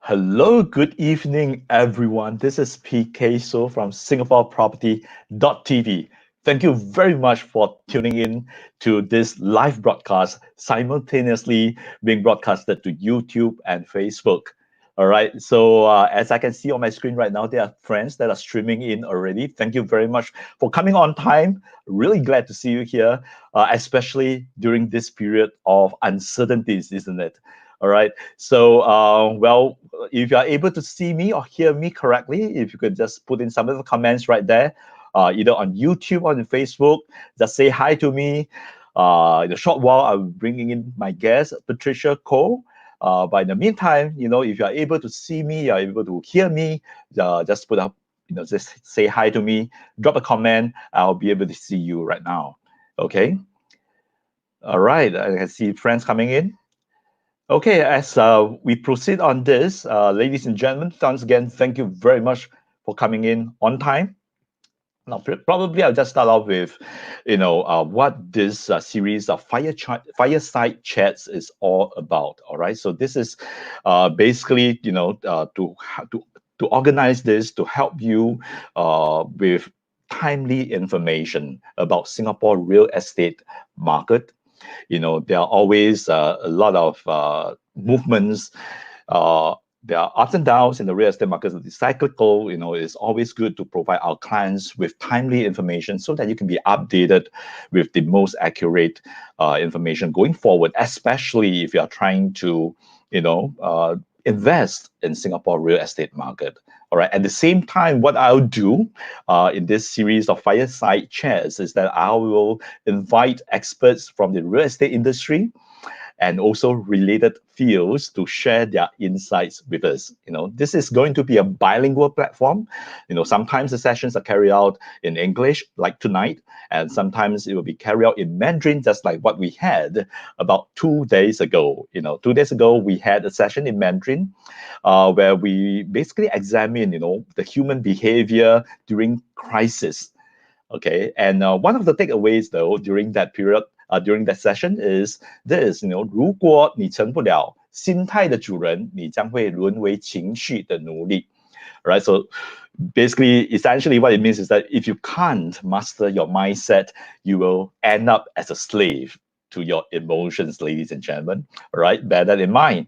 Hello, good evening, everyone. This is PK So from SingaporeProperty.tv. Thank you very much for tuning in to this live broadcast, simultaneously being broadcasted to YouTube and Facebook. All right. So as I can see on my screen right now, there are friends that are streaming in already. Thank you very much for coming on time. Really glad to see you here, especially during this period of uncertainties, isn't it? All right. So, if you are able to see me or hear me correctly, if you could just put in some of the comments right there, either on YouTube or on Facebook, just say hi to me. In a short while, I'm bringing in my guest, Patricia Cole. But in the meantime, if you are able to see me, you are able to hear me, just put up, just say hi to me, drop a comment. I'll be able to see you right now. Okay. All right. I can see friends coming in. Okay, as we proceed on this, ladies and gentlemen, once again, thank you very much for coming in on time. Now, probably I'll just start off with, what this series of fireside chats is all about. All right, so this is basically, to organize this to help you with timely information about Singapore real estate market. There are always a lot of movements. Uh, there are ups and downs in the real estate market. It's cyclical. It's always good to provide our clients with timely information so that you can be updated with the most accurate information going forward, especially if you are trying to, invest in Singapore real estate market. All right. At the same time, what I'll do in this series of fireside chats is that I will invite experts from the real estate industry and also related fields to share their insights with us. This is going to be a bilingual platform. Sometimes the sessions are carried out in English, like tonight, and sometimes it will be carried out in Mandarin, just like what we had about 2 days ago. 2 days ago, we had a session in Mandarin where we basically examine, the human behavior during crisis. Okay, and one of the takeaways though during that period, during that session is this: 如果你成不了心态的主人，你将会沦为情绪的奴隶。Right, so basically, essentially, what it means is that if you can't master your mindset, you will end up as a slave to your emotions, ladies and gentlemen. All right, bear that in mind.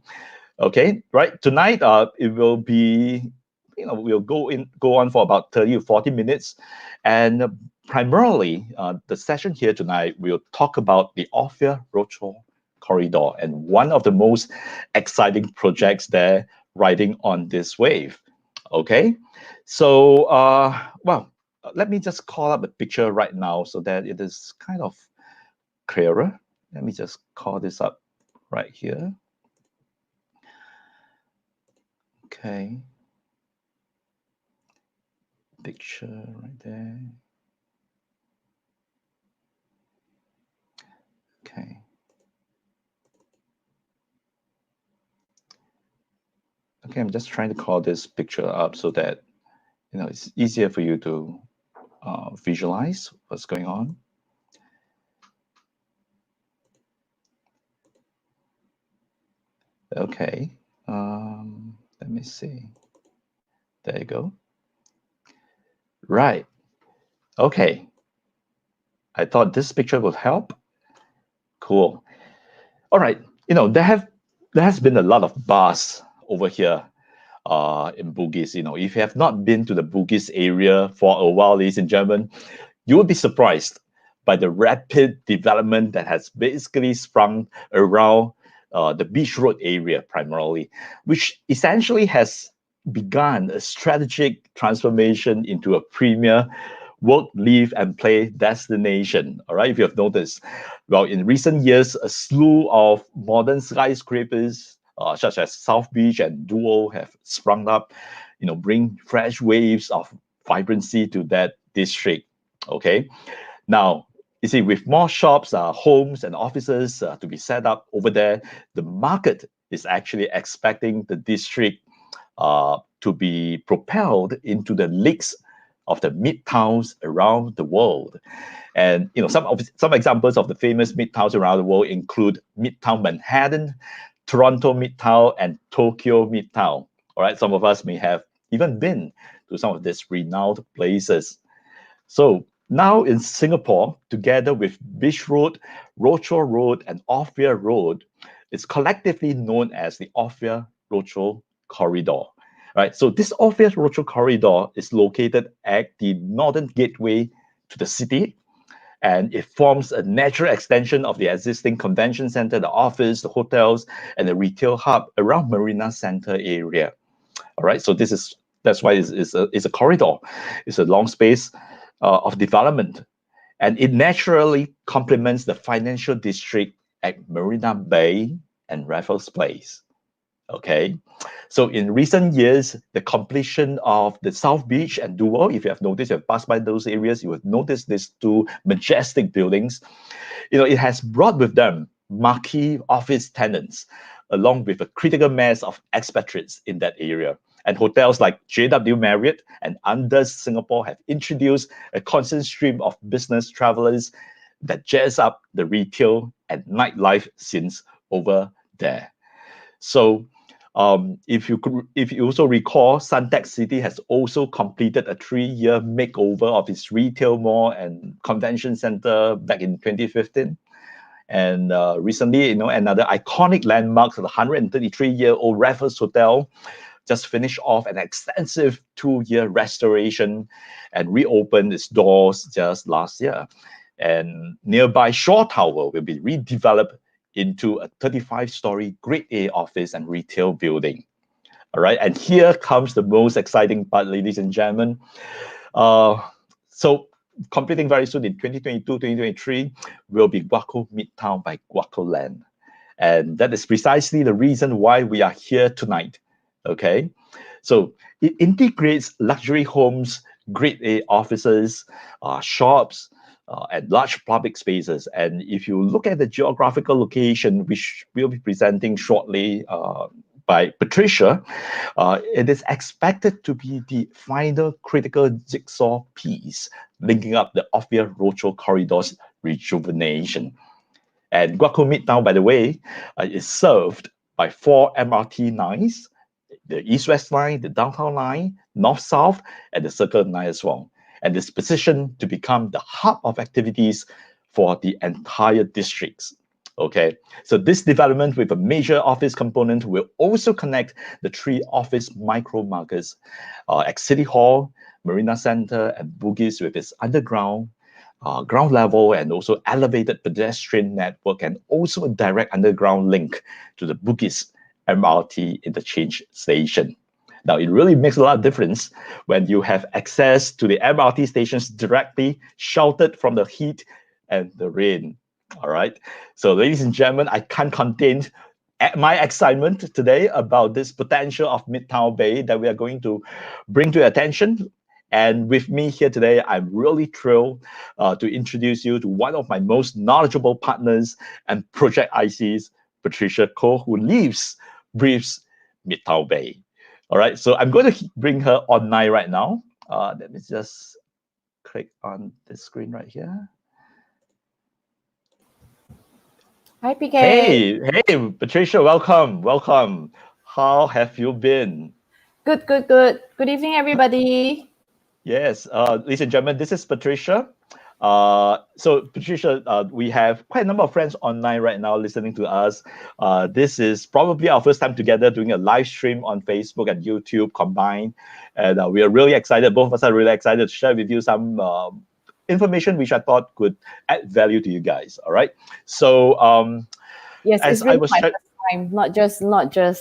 Okay, right. Tonight, it will be, we'll go on for about 30 or 40 minutes, and primarily, the session here tonight will talk about the Ophir Rochor Corridor and one of the most exciting projects there riding on this wave. Okay, so let me just call up a picture right now so that it is kind of clearer. Let me just call this up right here. Okay, picture right there. Okay. Okay, I'm just trying to call this picture up so that it's easier for you to visualize what's going on. Okay, let me see. There you go. Right. Okay. I thought this picture would help. Cool. All right. There has been a lot of buzz over here in Bugis. If you have not been to the Bugis area for a while, ladies and gentlemen, you will be surprised by the rapid development that has basically sprung around the Beach Road area primarily, which essentially has begun a strategic transformation into a premier work, live, and play destination. All right, if you have noticed, well, in recent years, a slew of modern skyscrapers, such as South Beach and Duo, have sprung up, bring fresh waves of vibrancy to that district. Okay, now you see, with more shops, homes, and offices to be set up over there, the market is actually expecting the district to be propelled into the leagues of the midtowns around the world. And some examples of the famous midtowns around the world include Midtown Manhattan, Toronto Midtown, and Tokyo Midtown. All right, some of us may have even been to some of these renowned places. So now in Singapore, together with Beach Road, Rochor Road, and Ophir Road, it's collectively known as the Ophir-Rochor Corridor. Right, so this Ophir-Rochor Corridor is located at the northern gateway to the city, and it forms a natural extension of the existing convention center, the office, the hotels, and the retail hub around Marina Center area. All right, so that's why it's a corridor. It's a long space of development, and it naturally complements the financial district at Marina Bay and Raffles Place. Okay, so in recent years, the completion of the South Beach and Duo, if you have noticed, you have passed by those areas, you have noticed these two majestic buildings. It has brought with them marquee office tenants, along with a critical mass of expatriates in that area. And hotels like JW Marriott and Andaz Singapore have introduced a constant stream of business travelers that jazz up the retail and nightlife scenes over there. So, if you also recall, Suntec City has also completed a 3-year makeover of its retail mall and convention center back in 2015. And recently, another iconic landmark, the 133-year-old Raffles Hotel, just finished off an extensive 2-year restoration and reopened its doors just last year. And nearby Shaw Tower will be redeveloped into a 35-story Grade A office and retail building. All right, and here comes the most exciting part, ladies and gentlemen. So completing very soon in 2022, 2023 will be Guoco Midtown by Guoco Land. And that is precisely the reason why we are here tonight. Okay, so it integrates luxury homes, Grade A offices, shops, and large public spaces. And if you look at the geographical location, which we'll be presenting shortly by Patricia, it is expected to be the final critical jigsaw piece linking up the Ophir-Rochor Corridor's rejuvenation. And Guoco Midtown, by the way, is served by 4 MRT lines, the East-West line, the Downtown line, North-South, and the Circle line as well. And is positioned to become the hub of activities for the entire districts. Okay, so this development with a major office component will also connect the 3 office micro markets at City Hall, Marina Center, and Bugis with its underground, ground level, and also elevated pedestrian network, and also a direct underground link to the Bugis MRT interchange station. Now, it really makes a lot of difference when you have access to the MRT stations directly, sheltered from the heat and the rain. All right. So, ladies and gentlemen, I can't contain my excitement today about this potential of Midtown Bay that we are going to bring to your attention. And with me here today, I'm really thrilled to introduce you to one of my most knowledgeable partners and project ICs, Patricia Koh, who breathes Midtown Bay. All right, so I'm going to bring her online right now. Let me just click on the screen right here. Hi, PK. Hey, Patricia, welcome. How have you been? Good. Good evening, everybody. Yes, ladies and gentlemen, this is Patricia. So Patricia, we have quite a number of friends online right now listening to us. This is probably our first time together doing a live stream on Facebook and YouTube combined. And we are really excited. Both of us are really excited to share with you some information which I thought could add value to you guys. All right. So yes, it's really my first time, not just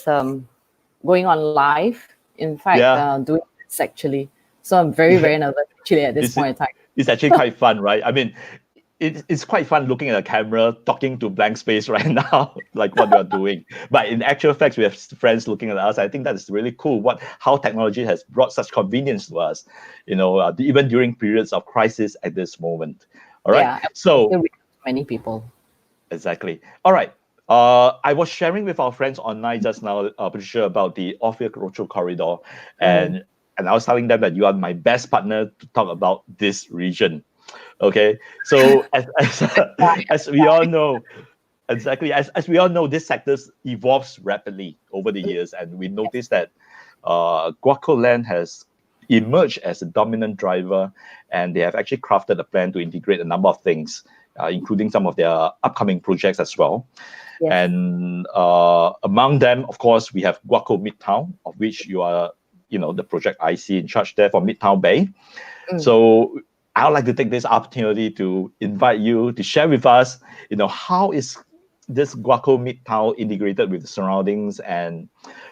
going on live. In fact, doing this actually. So I'm very nervous actually at this point in time. It's actually quite fun, right? I mean, it's quite fun looking at a camera, talking to blank space right now, like what you're doing. But in actual fact, we have friends looking at us. I think that is really cool. How technology has brought such convenience to us, even during periods of crisis at this moment. All right. Yeah, so many people. Exactly. All right. I was sharing with our friends online just now, Patricia, about the Ophir-Rochor Corridor, and I was telling them that you are my best partner to talk about this region. Okay, so as we all know, exactly as we all know, this sector evolves rapidly over the years, and we noticed that Guoco Land has emerged as a dominant driver, and they have actually crafted a plan to integrate a number of things, including some of their upcoming projects as well. Yes. And among them, of course, we have Guoco Midtown, of which you are, the project IC in charge there for Midtown Bay. So I would like to take this opportunity to invite you to share with us, how is this Guoco Midtown integrated with the surroundings and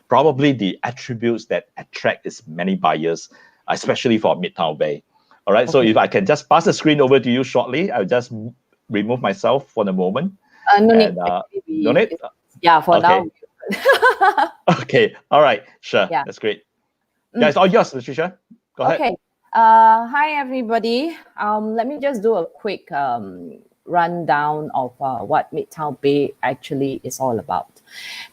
probably the attributes that attract its many buyers, especially for Midtown Bay. All right, okay. So if I can just pass the screen over to you shortly, I'll just remove myself for the moment. No need. No need? Yeah, for now. Okay, all right, sure, yeah. That's great. Yeah, it's all yours, Patricia. Go ahead. Okay, hi everybody. Let me just do a quick rundown of what Midtown Bay actually is all about.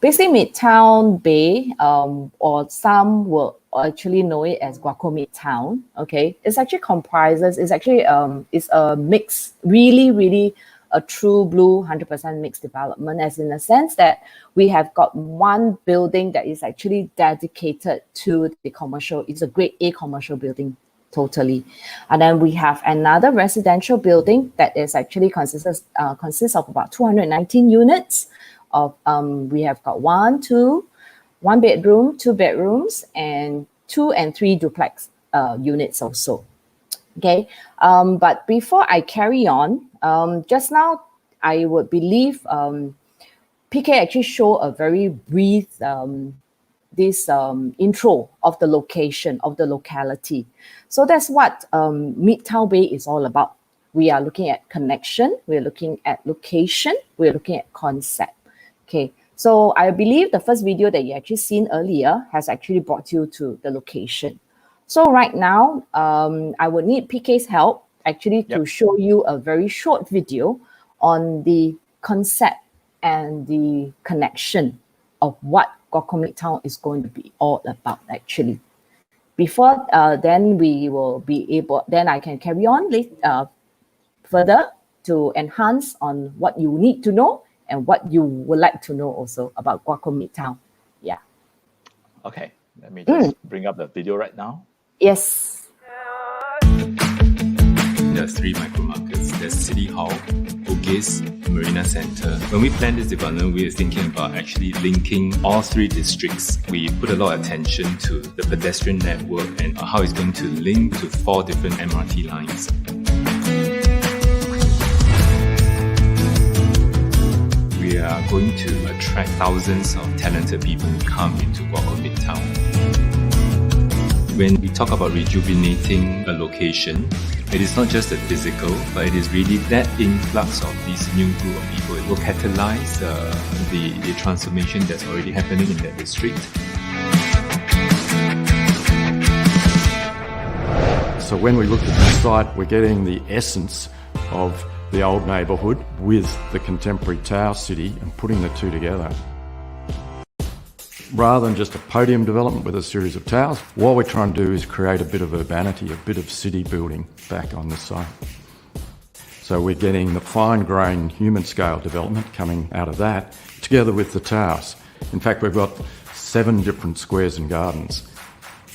Basically, Midtown Bay, or some will actually know it as Guoco Midtown. Okay, it's actually comprises. It's actually it's a mix, really a true blue 100% mixed development, as in the sense that we have got one building that is actually dedicated to the commercial. It's a grade A commercial building. Totally. And then we have another residential building that is actually consists of about 219 units. We have got one bedroom, 2 bedrooms, and 2 and 3 duplex units also. Okay. But before I carry on, just now I would believe PK actually show a very brief intro of the location, of the locality. So that's what Midtown Bay is all about. We are looking at connection, we're looking at location, we're looking at concept. Okay, so I believe the first video that you actually seen earlier has actually brought you to the location. So right now, I would need PK's help actually to show you a very short video on the concept and the connection of what Guoco Midtown is going to be all about actually. Before then we will be able, then I can carry on further to enhance on what you need to know and what you would like to know also about Guoco Midtown. Yeah. Okay, let me just bring up the video right now. Yes. There are 3 micro markets. There's City Hall, Bugis, Marina Center. When we planned this development, we were thinking about actually linking all 3 districts. We put a lot of attention to the pedestrian network and how it's going to link to 4 different MRT lines. We are going to attract thousands of talented people who come into Guoco Midtown. When we talk about rejuvenating a location, it is not just the physical, but it is really that influx of this new group of people. It will catalyze the transformation that's already happening in that district. So when we looked at the site, we're getting the essence of the old neighbourhood with the contemporary Tower City and putting the two together. Rather than just a podium development with a series of towers, what we're trying to do is create a bit of urbanity, a bit of city building back on this site. So we're getting the fine-grained human-scale development coming out of that, together with the towers. In fact, we've got 7 different squares and gardens.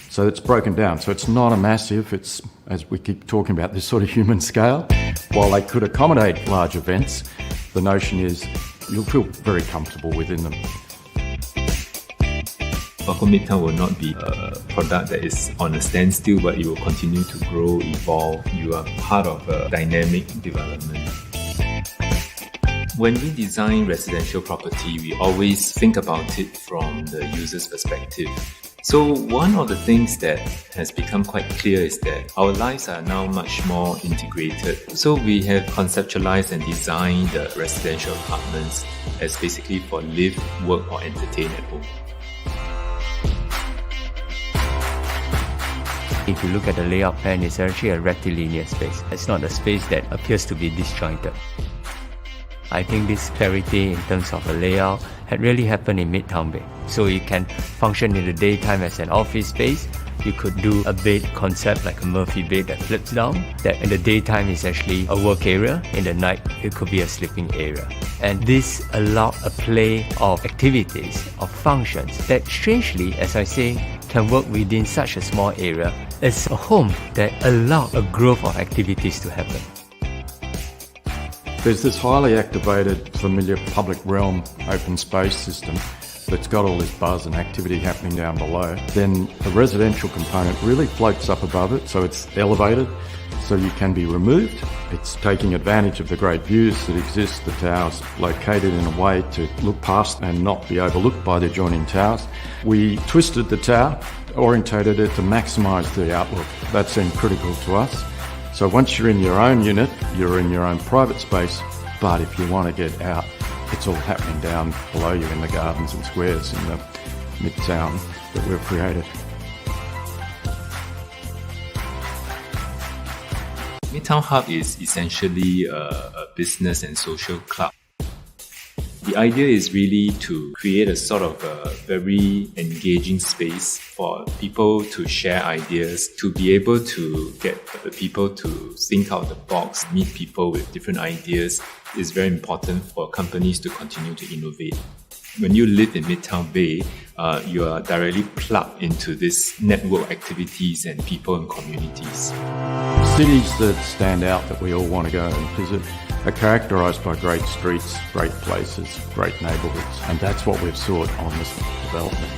So it's broken down. So it's not a massive, it's, as we keep talking about, this sort of human scale. While they could accommodate large events, the notion is you'll feel very comfortable within them. Guoco Midtown will not be a product that is on a standstill, but it will continue to grow, evolve. You are part of a dynamic development. When we design residential property, we always think about it from the user's perspective. So one of the things that has become quite clear is that our lives are now much more integrated. So we have conceptualized and designed the residential apartments as basically for live, work or entertain at home. If you look at the layout plan, it's actually a rectilinear space. It's not a space that appears to be disjointed. I think this clarity in terms of a layout had really happened in Midtown Bay. So it can function in the daytime as an office space. You could do a bed concept like a Murphy bed that flips down. That in the daytime is actually a work area. In the night, it could be a sleeping area. And this allowed a play of activities, of functions that strangely, as I say, can work within such a small area is a home that allows a growth of activities to happen. There's this highly activated, familiar public realm open space system that's got all this buzz and activity happening down below. Then the residential component really floats up above it, so it's elevated, so you can be removed. It's taking advantage of the great views that exist. The tower's located in a way to look past and not be overlooked by the adjoining towers. We twisted the tower, orientated it to maximise the outlook. That seemed critical to us. So once you're in your own unit, you're in your own private space, but if you want to get out, it's all happening down below you in the gardens and squares in the Midtown that we've created. Midtown Hub is essentially a business and social club. The idea is really to create a sort of a very engaging space for people to share ideas, to be able to get the people to think out the box, meet people with different ideas is very important for companies to continue to innovate. When you live in Midtown Bay, you are directly plugged into this network activities and people and communities. Cities that stand out that we all want to go and visit are characterised by great streets, great places, great neighbourhoods, and that's what we've sought on this development.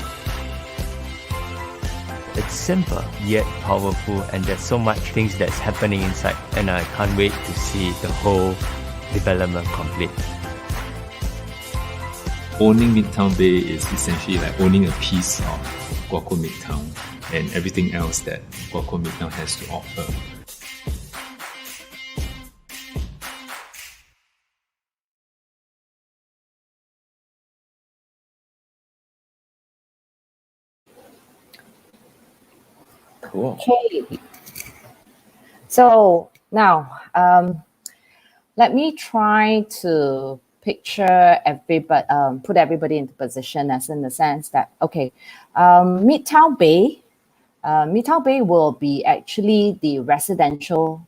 It's simple yet powerful, and there's so much things that's happening inside, and I can't wait to see the whole development complete. Owning Midtown Bay is essentially like owning a piece of Guoco Midtown and everything else that Guoco Midtown has to offer. Cool. Okay. So now, let me try to picture everybody, put everybody into position, as in the sense that, okay, Midtown Bay will be actually the residential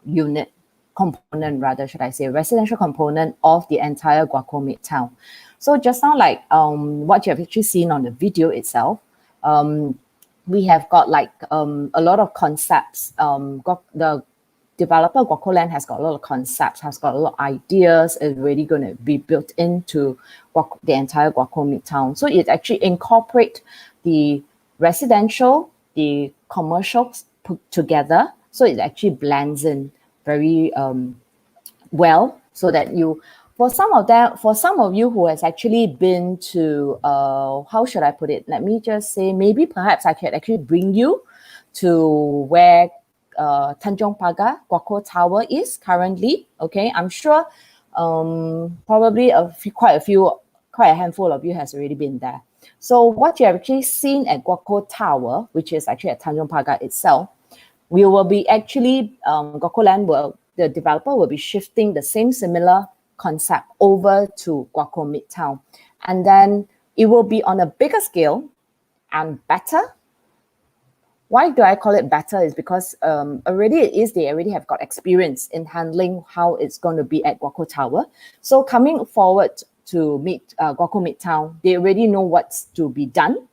unit component, rather, should I say, residential component of the entire Guoco Midtown. So just now, like what you have actually seen on the video itself, we have got like a lot of concepts. The developer Guoco Land has got a lot of concepts, has got a lot of ideas. It's really going to be built into the entire Guoco Midtown. So it actually incorporate the residential, the commercials put together. So it actually blends in very well, so that you, for some of you who has actually been to, how should I put it? Let me just say, maybe perhaps I could actually bring you to where Tanjong Pagar Guoco Tower is currently. Okay, I'm sure probably quite a handful of you has already been there. So what you have actually seen at Guoco Tower, which is actually at Tanjong Pagar itself, we will be actually, Guoco Land the developer will be shifting the same similar concept over to Guoco Midtown. And then it will be on a bigger scale and better. Why do I call it better? Is because they already have got experience in handling how it's going to be at Guoco Tower. So coming forward to meet Guoco Midtown, they already know what's to be done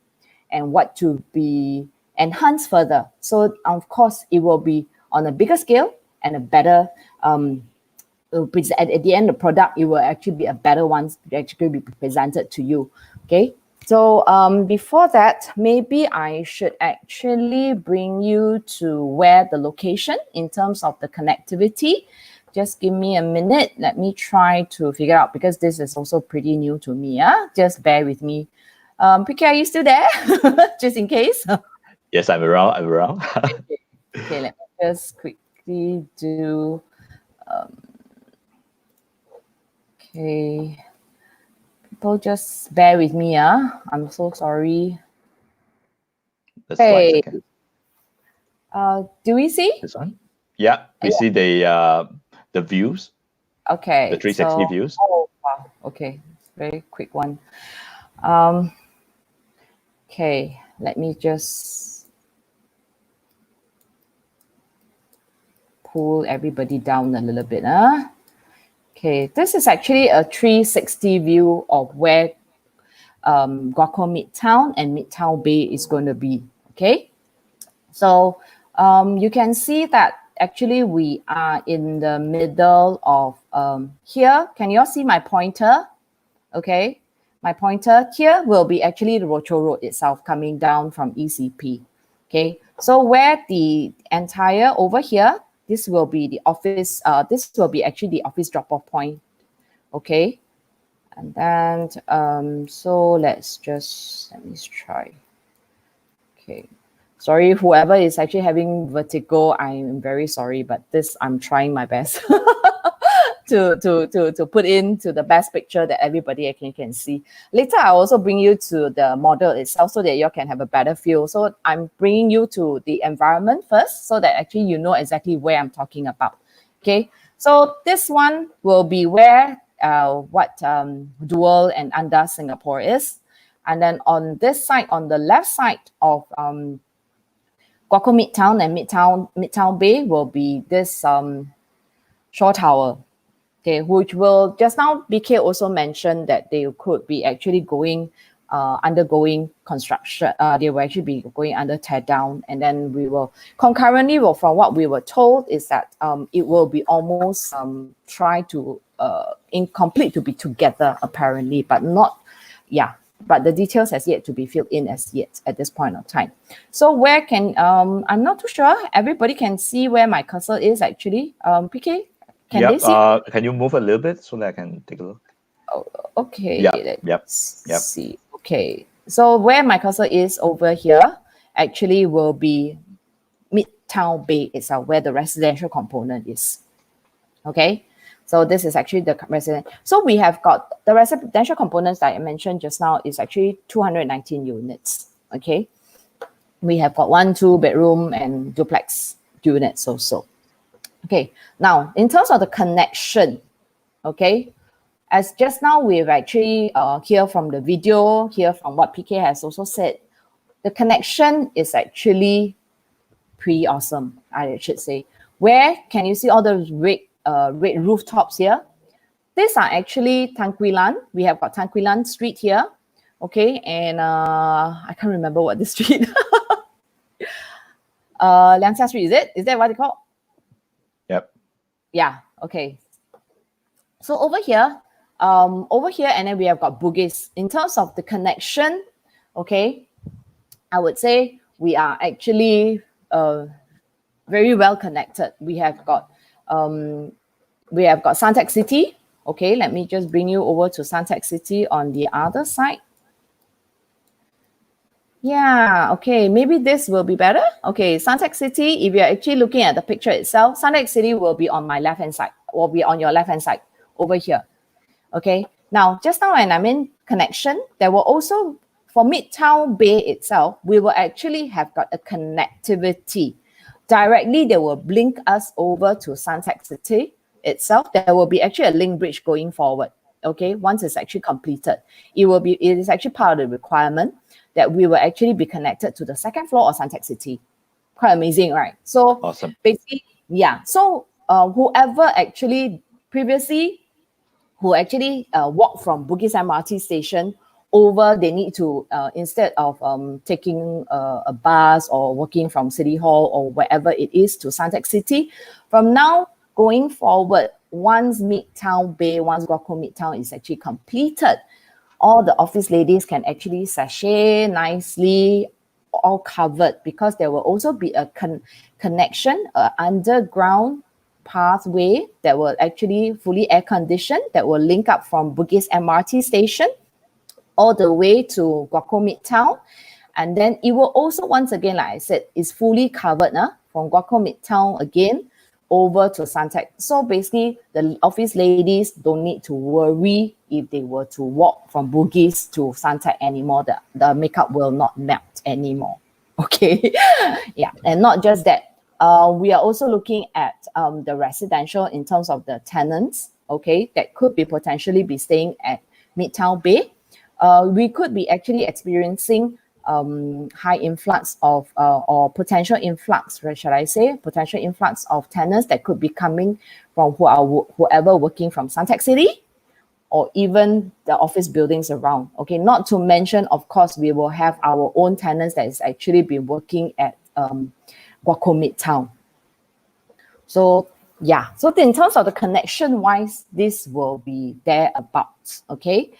and what to be enhanced further. So of course, it will be on a bigger scale and a better, at the end, the product, it will actually be a better one to actually be presented to you. Okay. So before that, maybe I should actually bring you to where the location in terms of the connectivity. Just give me a minute. Let me try to figure out, because this is also pretty new to me. Just bear with me. Picky, are you still there? Just in case. Yes, I'm around. Okay, let me just quickly do. Okay. People just bear with me. I'm so sorry. That's fine. Okay. Do we see? This one? Yeah, we see the views. Okay. The 360 views. Oh, wow. Okay. Very quick one. Okay. Let me just pull everybody down a little bit. Okay, this is actually a 360 view of where Guoco Midtown and Midtown Bay is going to be. Okay, so you can see that actually we are in the middle of here. Can you all see my pointer? Okay, my pointer here will be actually the Rochor Road itself coming down from ECP. Okay, so where the entire over here, this will be the office, this will be actually the office drop-off point. Okay, and then so let me try. Okay, sorry, whoever is actually having vertigo, I'm very sorry, but this I'm trying my best to put into the best picture that everybody can see. Later, I'll also bring you to the model itself so that you can have a better feel. So I'm bringing you to the environment first so that actually you know exactly where I'm talking about. Okay, so this one will be where what Dual and Anda Singapore is. And then on this side, on the left side of Guoco Midtown and Midtown Bay will be this Shore Tower, okay, which will just now BK also mentioned that they could be actually going undergoing construction. They will actually be going under tear down, and then we will concurrently. Well, from what we were told is that it will be almost try to incomplete to be together apparently, but not, yeah. But the details has yet to be filled in as yet at this point of time. So where can I'm not too sure. Everybody can see where my cursor is actually. PK, can they see? Can you move a little bit so that I can take a look? Oh, okay. Let's see. Okay. So where my cursor is over here actually will be Midtown Bay itself, where the residential component is. Okay. So this is actually the resident. So we have got the residential components that I mentioned just now is actually 219 units. Okay. We have got 1, 2 bedroom and duplex units also. Okay. Now, in terms of the connection, okay, as just now we've actually hear from the video, hear from what PK has also said, the connection is actually pretty awesome, I should say. Where can you see all those red rooftops here? These are actually Tangquilan. We have got Tangquilan Street here. Okay, and I can't remember what this street. Liangxia Street, is it? Is that what it's called? Yep. Yeah, okay. So over here, and then we have got Bugis. In terms of the connection, okay, I would say we are actually very well connected. We have got Suntec City. Okay, let me just bring you over to Suntec City on the other side. Yeah, okay, maybe this will be better. Okay, Suntec City, if you're actually looking at the picture itself, Suntec City will be on my left-hand side, will be on your left-hand side over here. Okay, now just now when I'm in connection, there will also, for Midtown Bay itself, we will actually have got a connectivity. Directly, they will link us over to Suntec City itself. There will be actually a link bridge going forward. Okay, once it's actually completed, it is actually part of the requirement that we will actually be connected to the second floor of Suntec City. Quite amazing, right? So awesome. Basically, yeah. So whoever actually previously who actually walk from Bugis MRT station over, they need to, instead of taking a bus or walking from City Hall or wherever it is to Suntec City, from now going forward, once Midtown Bay, once Guoco Midtown is actually completed, all the office ladies can actually sashay nicely, all covered, because there will also be a connection, underground pathway that will actually fully air conditioned, that will link up from Bugis MRT station all the way to Guoco Midtown. And then it will also, once again, like I said, is fully covered from Guoco Midtown again over to Suntec. So basically, the office ladies don't need to worry if they were to walk from Bugis to Suntec anymore. The makeup will not melt anymore. Okay. Yeah. And not just that. We are also looking at the residential in terms of the tenants, okay, that could be potentially be staying at Midtown Bay. We could be actually experiencing high influx of, or potential influx, shall I say, potential influx of tenants that could be coming from whoever working from Suntec City, or even the office buildings around. Okay, not to mention, of course, we will have our own tenants that is actually been working at Guoco Midtown. So yeah, so in terms of the connection wise, this will be there about. Okay.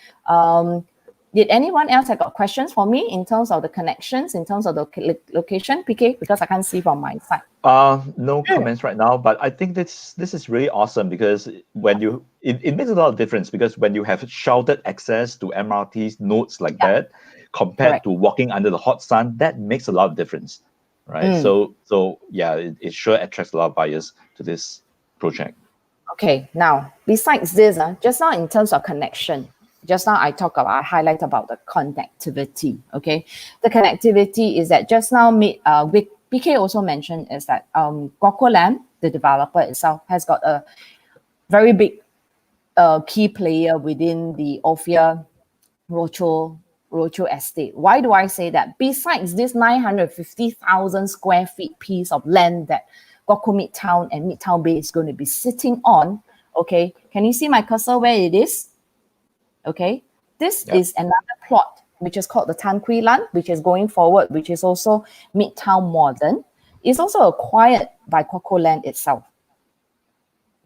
Did anyone else have got questions for me in terms of the connections, in terms of the location, PK? Because I can't see from my side. No comments right now, but I think this is really awesome because when it makes a lot of difference, because when you have sheltered access to MRT nodes like that, compared to walking under the hot sun, that makes a lot of difference, right? So yeah, it sure attracts a lot of buyers to this project. Okay, now besides this, just now in terms of connection, just now I highlight about the connectivity. Okay, the connectivity is that just now PK also mentioned is that Guoco Land, the developer itself, has got a very big key player within the Ophir-Rochor estate. Why do I say that? Besides this 950,000 square feet piece of land that Guoco Midtown and Midtown Bay is going to be sitting on, okay, can you see my cursor where it is? Okay, this is another plot which is called the Tan Kui Lan, which is going forward, which is also Midtown Modern. It's also acquired by Guoco Land itself.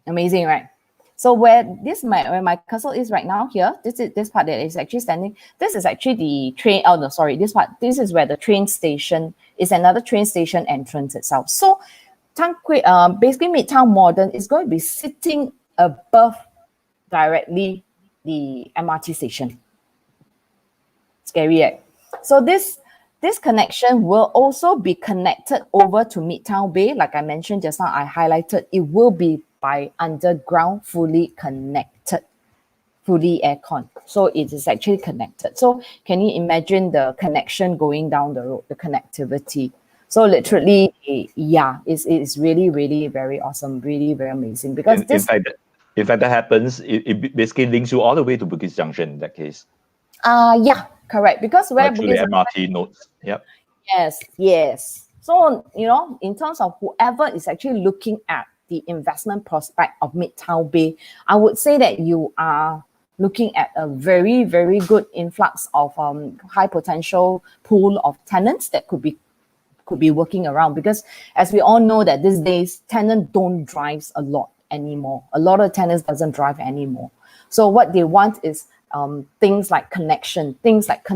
Amazing, right? So where my cursor is right now here, this part that is actually standing. This is actually the train. Oh no, sorry, this part. This is where the train station is. Another train station entrance itself. So basically Midtown Modern is going to be sitting above directly the MRT station. Scary, right? So this connection will also be connected over to Midtown Bay. Like I mentioned just now, I highlighted it will be by underground, fully connected, fully aircon. So it is actually connected. So can you imagine the connection going down the road, the connectivity? So literally, yeah, it's really, really very awesome, really very amazing. Because in fact, that happens, it basically links you all the way to Bugis Junction in that case. Yeah, correct. Because where through the MRT nodes. Yep. Yes. So, in terms of whoever is actually looking at the investment prospect of Midtown Bay, I would say that you are looking at a very, very good influx of high potential pool of tenants that could be working around. Because as we all know that these days, tenants don't drive a lot anymore. A lot of tenants doesn't drive anymore. So what they want is things like connection, things like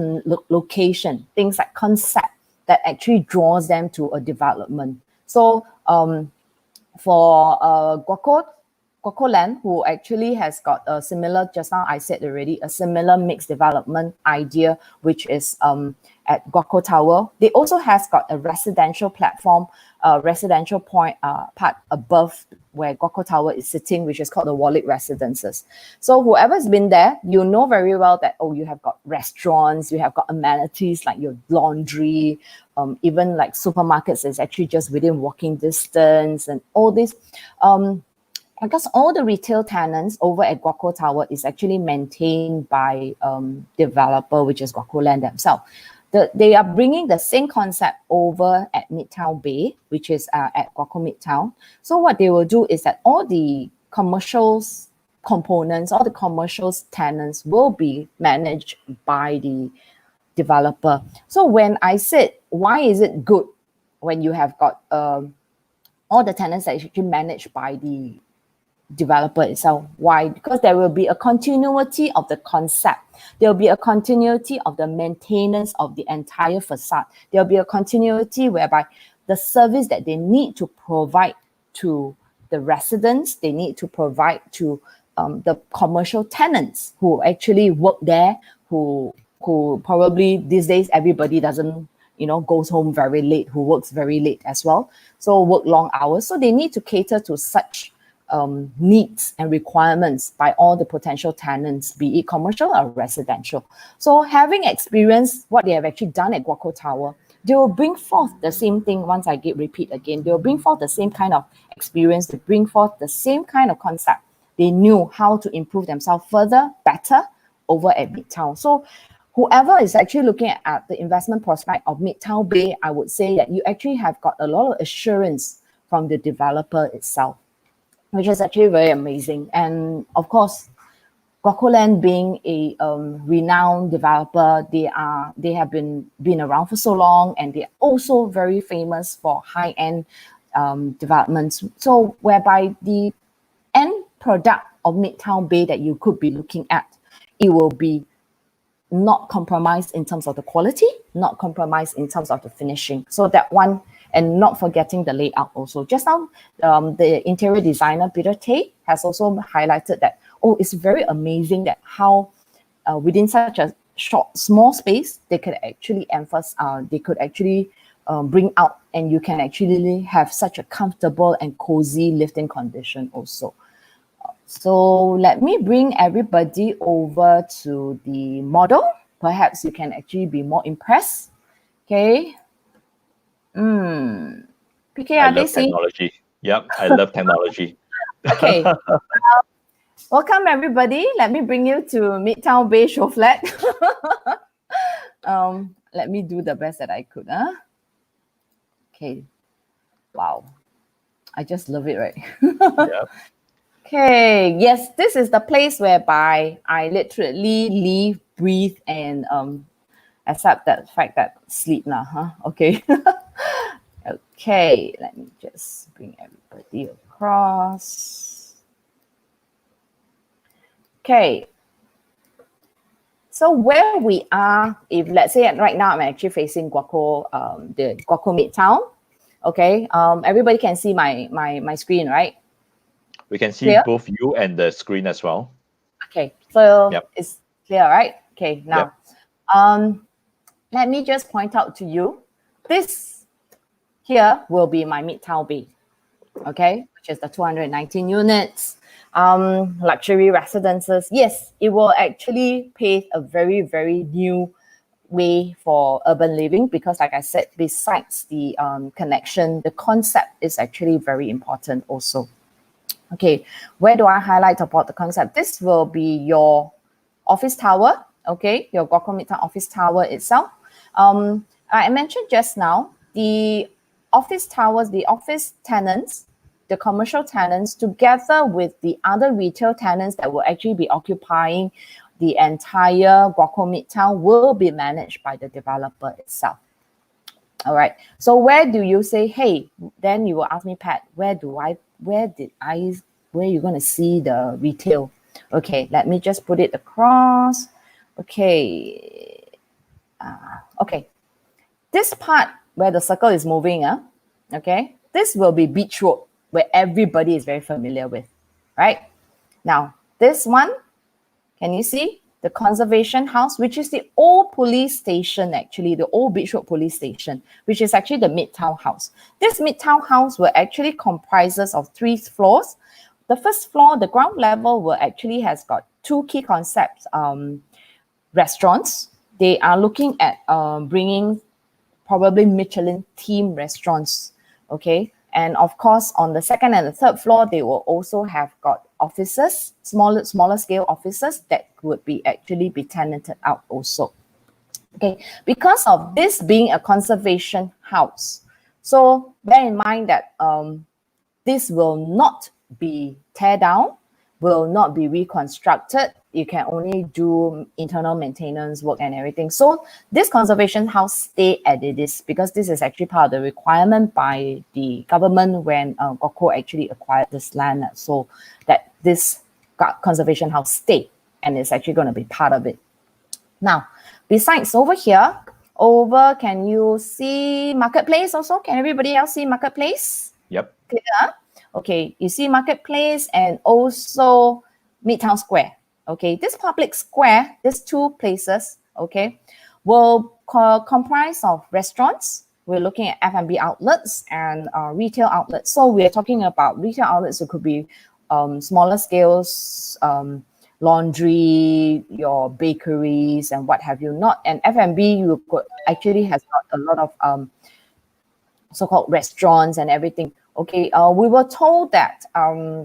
location, things like concept that actually draws them to a development. So for Guoco Land, who actually has got a similar, just now I said already, a similar mixed development idea, which is at Guoco Tower. They also has got a residential platform, residential part above where Guoco Tower is sitting, which is called the Wallet Residences. So whoever's been there, you know very well that, you have got restaurants, you have got amenities like your laundry, even like supermarkets is actually just within walking distance and all this. Because all the retail tenants over at Guoco Tower is actually maintained by developer, which is Guoco Land themselves. They are bringing the same concept over at Midtown Bay, which is at Guoco Midtown. So what they will do is that all the commercials components, all the commercials tenants will be managed by the developer. So when I said, why is it good when you have got all the tenants that are actually managed by the developer itself? Why? Because there will be a continuity of the concept. There will be a continuity of the maintenance of the entire facade. There will be a continuity whereby the service that they need to provide to the residents, they need to provide to the commercial tenants who actually work there, who probably these days everybody doesn't, goes home very late, who works very late as well. So work long hours. So they need to cater to such needs and requirements by all the potential tenants, be it commercial or residential. So having experienced what they have actually done at Guoco Tower, they will bring forth the same thing. Once I repeat again, they will bring forth the same kind of experience, to bring forth the same kind of concept. They knew how to improve themselves further, better over at Midtown. So whoever is actually looking at the investment prospect of Midtown Bay, I would say that you actually have got a lot of assurance from the developer itself, which is actually very amazing. And of course, Guoco Land being a renowned developer, they have been around for so long, and they're also very famous for high-end developments. So whereby the end product of Midtown Bay that you could be looking at, it will be not compromised in terms of the quality, not compromised in terms of the finishing. So that one, and not forgetting the layout also. Just now, the interior designer, Peter Tay, has also highlighted that, oh, it's very amazing that how within such a small space, they could actually bring out, and you can actually have such a comfortable and cozy lived-in condition also. So let me bring everybody over to the model. Perhaps you can actually be more impressed. Okay. PK, I are they love seeing? technology. Yep, I love technology. Okay. Welcome everybody. Let me bring you to Midtown Bay Showflat. Let me do the best that I could. Okay. Wow. I just love it, right? Yep. Okay, yes, this is the place whereby I literally live, breathe, and accept that fact that sleep now, huh? Okay. Okay, let me just bring everybody across. Okay. So where we are, if let's say right now I'm actually facing Guoco, the Guoco Midtown. Okay. Everybody can see my screen, right? We can see Clear? both you and the screen as well. Okay, so Yep. it's clear, right? Okay, now, let me just point out to you, this here will be my Midtown Bay, okay, which is the 219 units, luxury residences. Yes, it will actually pave a very, very new way for urban living, because like I said, besides the connection, the concept is actually very important also. Okay, where do I highlight about the concept? This will be your office tower, okay, your Guoco Midtown office tower itself. I mentioned just now, the office towers, the office tenants, the commercial tenants, together with the other retail tenants that will actually be occupying the entire Guoco Midtown, will be managed by the developer itself. All right. So where do you say, hey, then you will ask me, Pat, where are you going to see the retail? Okay, let me just put it across. Okay. Okay. This part where the circle is moving, okay, this will be Beach Road, where everybody is very familiar with, right? Now, this one, can you see? The Conservation House, which is the old police station, actually, the old Beach Road police station, which is actually the Midtown House. This Midtown House will actually comprises of 3 floors. The first floor, the ground level, will actually has got 2 key concepts, restaurants. They are looking at bringing probably Michelin themed restaurants, okay? And of course, on the second and the third floor, they will also have got offices, smaller scale offices that would be actually be tenanted out also. Okay, because of this being a conservation house, so bear in mind that this will not be tear down, will not be reconstructed. You can only do internal maintenance work and everything. So this conservation house stay as it is, because this is actually part of the requirement by the government when Guoco actually acquired this land, so that this conservation house stay, and it's actually going to be part of it. Now, besides over here, can you see Marketplace also? Can everybody else see Marketplace? Yep. Clear? Okay, you see Marketplace and also Midtown Square. Okay, this public square, these 2 places, okay, will comprise of restaurants. We're looking at F&B outlets and retail outlets. So we're talking about retail outlets. It could be smaller scales, laundry, your bakeries, and what have you not. And F&B, you could actually has got a lot of so-called restaurants and everything. Okay, we were told that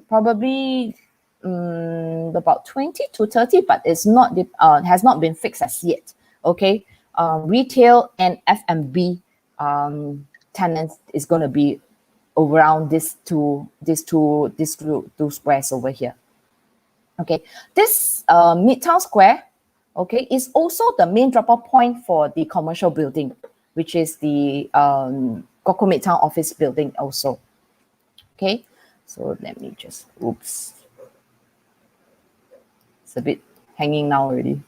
probably about 20 to 30, but it's not has not been fixed as yet. Okay, retail and F&B tenants is going to be around these two squares over here. Okay, this Midtown Square, okay, is also the main drop-off point for the commercial building, which is the Guoco Midtown office building also. Okay, so let me just, oops. It's a bit hanging now already.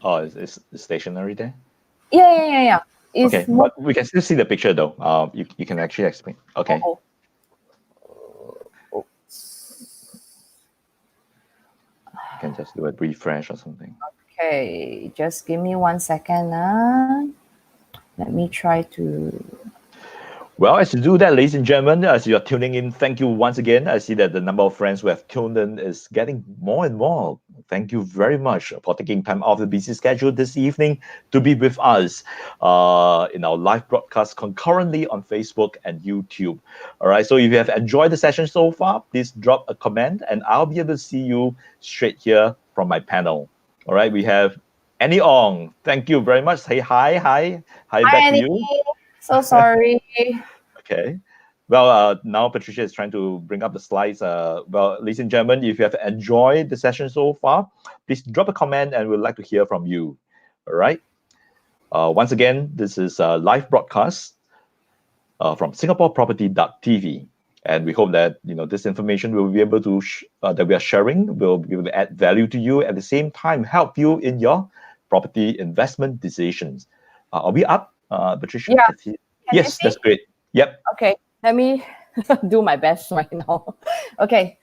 Oh, it's stationary there? Yeah. It's Okay, but we can still see the picture though. You can actually explain. Okay. Oh. You can just do a refresh or something. Okay, just give me 1 second. Let me try to. Well, as you do that, ladies and gentlemen, as you are tuning in, thank you once again. I see that the number of friends who have tuned in is getting more and more. Thank you very much for taking time off the busy schedule this evening to be with us in our live broadcast concurrently on Facebook and YouTube. All right, so if you have enjoyed the session so far, please drop a comment and I'll be able to see you straight here from my panel. All right, we have Annie Ong. Thank you very much. Say hi back Annie. to you. So sorry. Okay. Well, now Patricia is trying to bring up the slides. Well, ladies and gentlemen, if you have enjoyed the session so far, please drop a comment and we'd like to hear from you. All right. Once again, this is a live broadcast from SingaporeProperty.tv. And we hope that this information will be able to that we are sharing will be able to add value to you, at the same time help you in your property investment decisions. Are we up, Patricia? Yeah. Yes, that's great. Yep. Okay, let me do my best right now. Okay,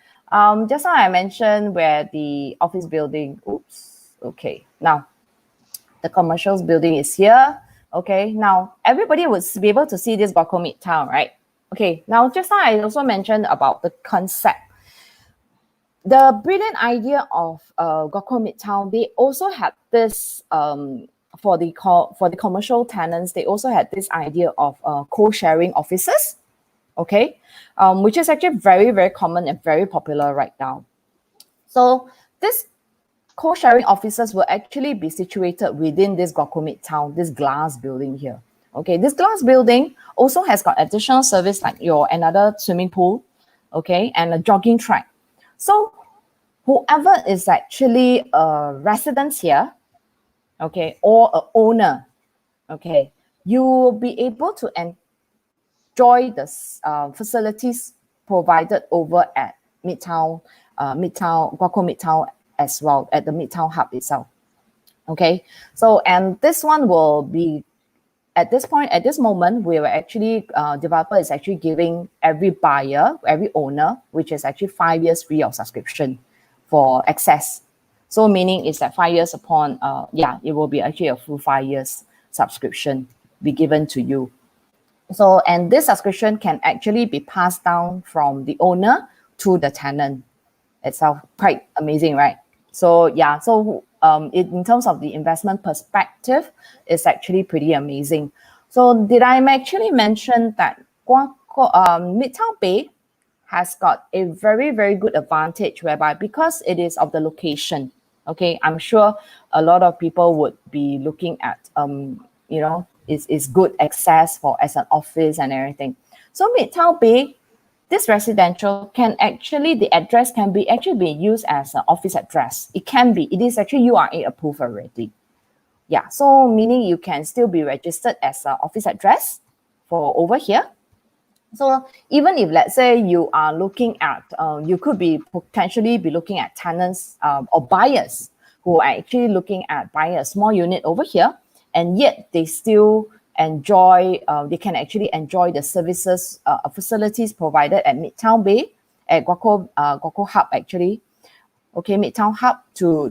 just now I mentioned where the office building, oops, okay. Now, the commercials building is here. Okay, now everybody would be able to see this Guoco Midtown, right? Okay, now just now I also mentioned about the concept. The brilliant idea of Guoco Midtown, they also had this, for the commercial tenants, they also had this idea of co-sharing offices, okay, which is actually very, very common and very popular right now. So this co-sharing offices will actually be situated within this Guoco Midtown, this glass building here. Okay, this glass building also has got additional service like another swimming pool, okay, and a jogging track. So whoever is actually a resident here, okay, or a owner, okay, you will be able to enjoy the facilities provided over at Guoco Midtown as well, at the Midtown Hub itself. Okay, so and this one will be at this moment, we were actually developer is actually giving every buyer, every owner, which is actually 5 years free of subscription for access. So meaning is that 5 years upon, it will be actually a full 5 years subscription be given to you. So, and this subscription can actually be passed down from the owner to the tenant itself. Quite amazing, right? So yeah, so in terms of the investment perspective, it's actually pretty amazing. So did I actually mention that Midtown Bay has got a very, very good advantage whereby because it is of the location, okay, I'm sure a lot of people would be looking at, is good access for as an office and everything. So Midtown Bay, this residential can actually, the address can be actually be used as an office address. It is actually URA approved already. Yeah, so meaning you can still be registered as an office address for over here. So even if let's say you are looking at, you could be potentially be looking at tenants or buyers who are actually looking at buying a small unit over here, and yet they still enjoy, they can actually enjoy the services, facilities provided at Midtown Bay, at Guoco Hub actually. Okay, Midtown Hub to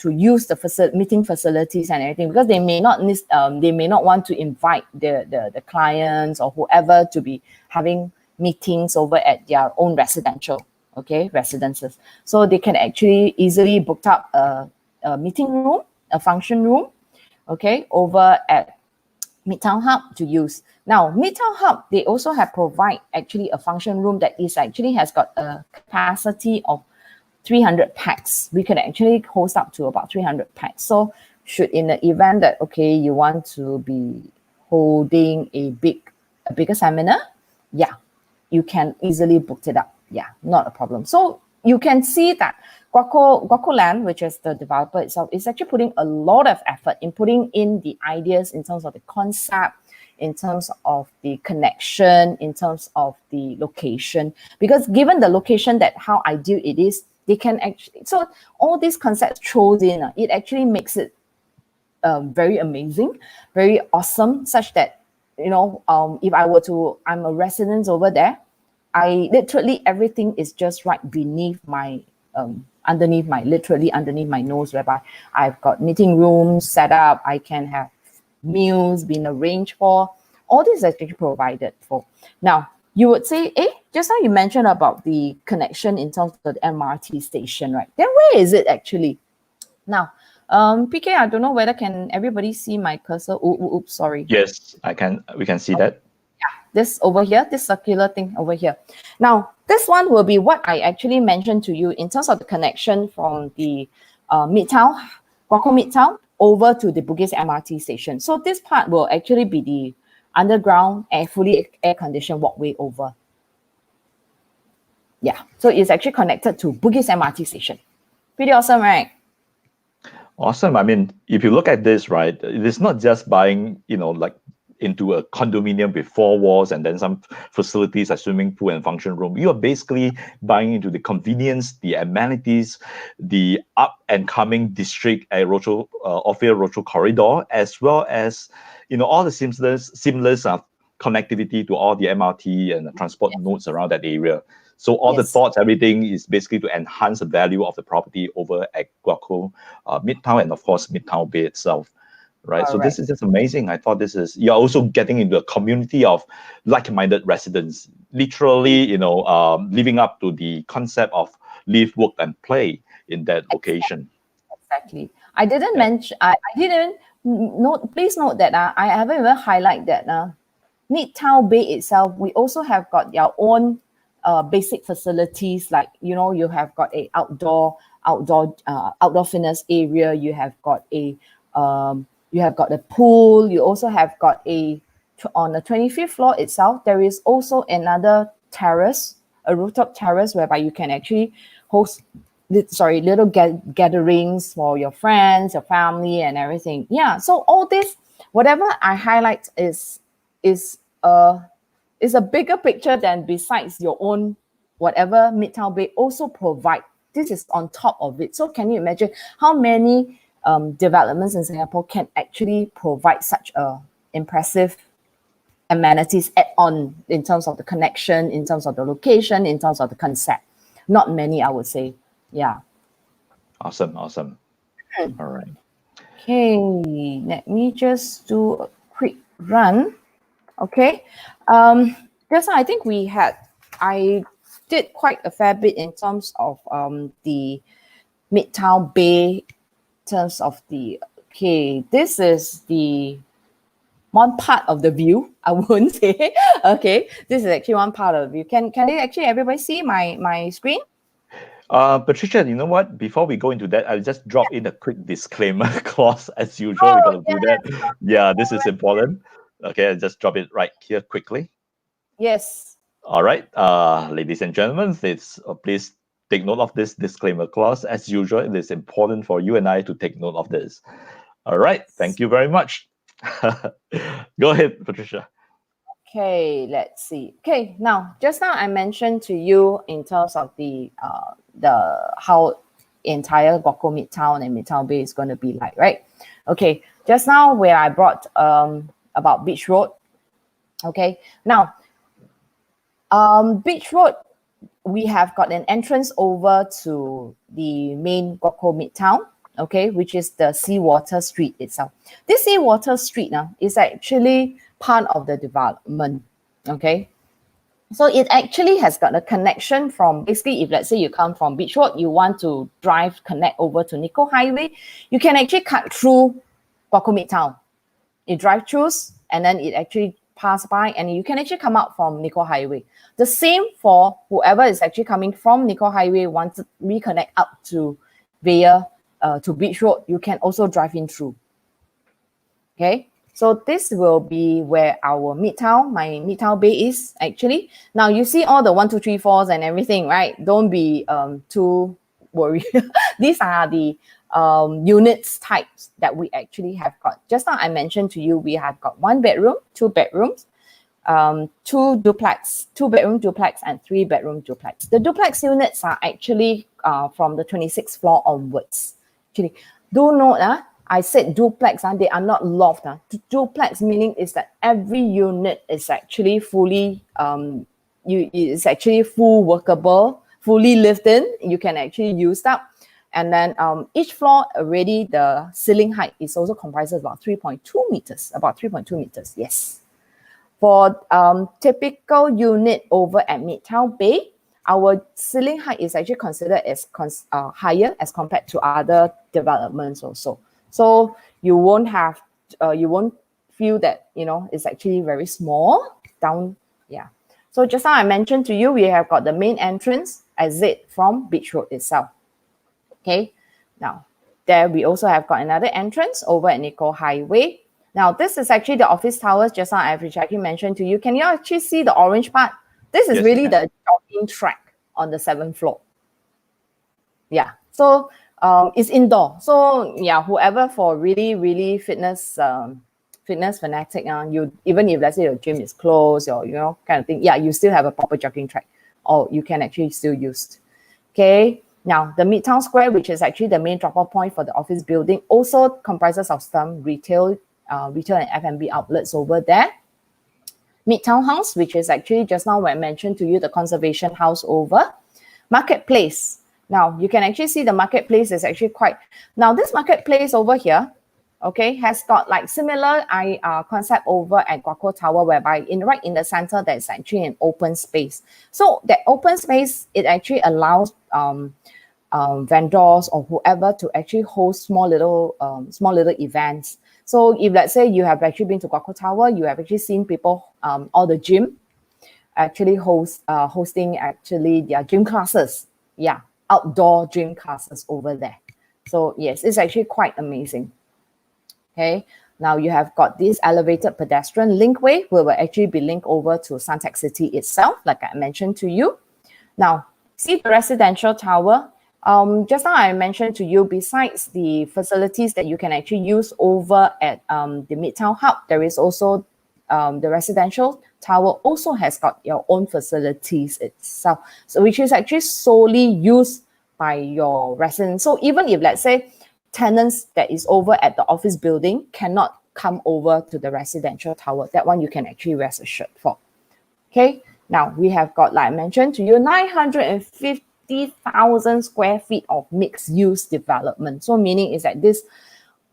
use the meeting facilities and everything, because they may not want to invite the clients or whoever to be having meetings over at their own residential, okay, residences. So they can actually easily book up a meeting room, a function room, okay, over at Midtown Hub to use. Now, Midtown Hub, they also have provide actually a function room that is actually has got a capacity of 300 packs. We can actually host up to about 300 packs. So should in the event that, okay, you want to be holding a bigger seminar, yeah, you can easily book it up. Yeah, not a problem. So you can see that Guoco Land, which is the developer itself, is actually putting a lot of effort in putting in the ideas in terms of the concept, in terms of the connection, in terms of the location. Because given the location, that how ideal it is, they can actually, so all these concepts thrown in, it actually makes it very amazing, very awesome, such that, you know, if I'm a resident over there, I literally, everything is just right beneath my, literally underneath my nose, whereby I've got meeting rooms set up, I can have meals being arranged for, all this is actually provided for. Now, you would say, just now you mentioned about the connection in terms of the MRT station, right? Then where is it actually? Now, PK, I don't know whether can everybody see my cursor? Oops, sorry. Yes, we can see that. This over here, this circular thing over here. Now, this one will be what I actually mentioned to you in terms of the connection from the Midtown, Guoco Midtown, over to the Bugis MRT station. So this part will actually be the underground fully air-conditioned walkway over. Yeah, so it's actually connected to Bugis MRT station. Pretty awesome, right? Awesome. I mean, if you look at this, right, it is not just buying, you know, like into a condominium with 4 walls and then some facilities like swimming pool and function room. You are basically buying into the convenience, the amenities, the up and coming district at Ophir-Rochor Corridor, as well as, you know, all the seamless connectivity to all the MRT and the transport nodes around that area. So all the thoughts, everything is basically to enhance the value of the property over at Guoco Midtown and of course Midtown Bay itself. Right. So this is just amazing. I thought you're also getting into a community of like-minded residents, literally, you know, living up to the concept of live, work, and play in that location. Exactly. I didn't mention, I didn't note, please note that I haven't even highlighted that Midtown Bay itself, we also have got our own basic facilities, like, you know, you have got a outdoor fitness area, you have got a pool. You also have got on the 25th floor itself, there is also another terrace, a rooftop terrace, whereby you can actually host, little gatherings for your friends, your family, and everything. Yeah. So all this, whatever I highlight is a bigger picture than besides your own whatever Midtown Bay also provide. This is on top of it. So can you imagine how many developments in Singapore can actually provide such impressive amenities add-on in terms of the connection, in terms of the location, in terms of the concept? Not many, I would say. Yeah. Awesome. All right. Okay, let me just do a quick run. Okay. Just now, I think I did quite a fair bit in terms of the Midtown Bay, terms of this is the one part of the view, I won't say. Okay, this is actually one part of the view. Can they actually everybody see my screen? Patricia, you know what? Before we go into that, I'll just drop in a quick disclaimer clause as usual. We're gonna do that. Yeah, this is important. Okay, I'll just drop it right here quickly. Yes. All right, ladies and gentlemen, please take note of this disclaimer clause. As usual, it is important for you and I to take note of this. All right, thank you very much. Go ahead, Patricia. Okay, let's see. Okay, now just now I mentioned to you in terms of the how entire Guoco Midtown and Midtown Bay is going to be like, right? Okay, just now where I brought about Beach Road. Okay, now Beach Road, we have got an entrance over to the main Guoco Midtown, okay, which is the Seawater Street itself. This Seawater Street now is actually part of the development, okay? So it actually has got a connection from, basically, if let's say you come from Beach Road, you want to connect over to Nico Highway, you can actually cut through Guoco Midtown. You drive through, and then it actually pass by, and you can actually come out from Nico Highway. The same for whoever is actually coming from Nico Highway, wants to reconnect up to via to Beach Road, you can also drive in through. Okay, So this will be where our my Midtown Bay is actually. Now you see all the 1, 2, 3, 4s and everything, right? Don't be too worried. These are the units types that we actually have got. Just now I mentioned to you, we have got 1 bedroom, 2 bedrooms, 2 duplex, 2 bedroom duplex, and 3 bedroom duplex. The duplex units are actually from the 26th floor onwards. Actually, do note, I said duplex, they are not loft. Duplex meaning is that every unit is actually fully, it's actually full workable, fully lived in. You can actually use that. And then each floor already, the ceiling height is also comprises about 3.2 meters, yes. For typical unit over at Midtown Bay, our ceiling height is actually considered as higher as compared to other developments also. So you won't have, you won't feel that, it's actually very small down, yeah. So just now I mentioned to you, we have got the main entrance exit from Beach Road itself. Okay, now there we also have got another entrance over at Nico Highway. Now this is actually the office towers. Just now I've actually mentioned to you. Can you actually see the orange part? This is really the jogging track on the 7th floor. Yeah, so it's indoor. So yeah, whoever for really fitness fanatic, you even if let's say your gym is closed or kind of thing, yeah, you still have a proper jogging track, or you can actually still use. Okay. Now, the Midtown Square, which is actually the main drop-off point for the office building, also comprises of some retail and F&B outlets over there. Midtown House, which is actually just now when I mentioned to you, the conservation house over. Marketplace. Now, you can actually see the marketplace is actually quite... Now, this marketplace over here, okay, has got like similar concept over at Guoco Tower, whereby right in the center, there's actually an open space. So that open space, it actually allows vendors or whoever to actually host small little events. So if let's say you have actually been to Guoco Tower, you have actually seen people, all the gym actually hosting actually their gym classes. Yeah, outdoor gym classes over there. So yes, it's actually quite amazing. Okay, now you have got this elevated pedestrian linkway, where will actually be linked over to Suntec City itself, like I mentioned to you. Now, see the residential tower. Just now I mentioned to you, besides the facilities that you can actually use over at the Midtown Hub, there is also the residential tower also has got your own facilities itself, so which is actually solely used by your residents. So even if let's say tenants that is over at the office building cannot come over to the residential tower, that one you can actually rest assured for. Okay, now we have got, like I mentioned to you, 950,000 square feet of mixed-use development. So meaning is that this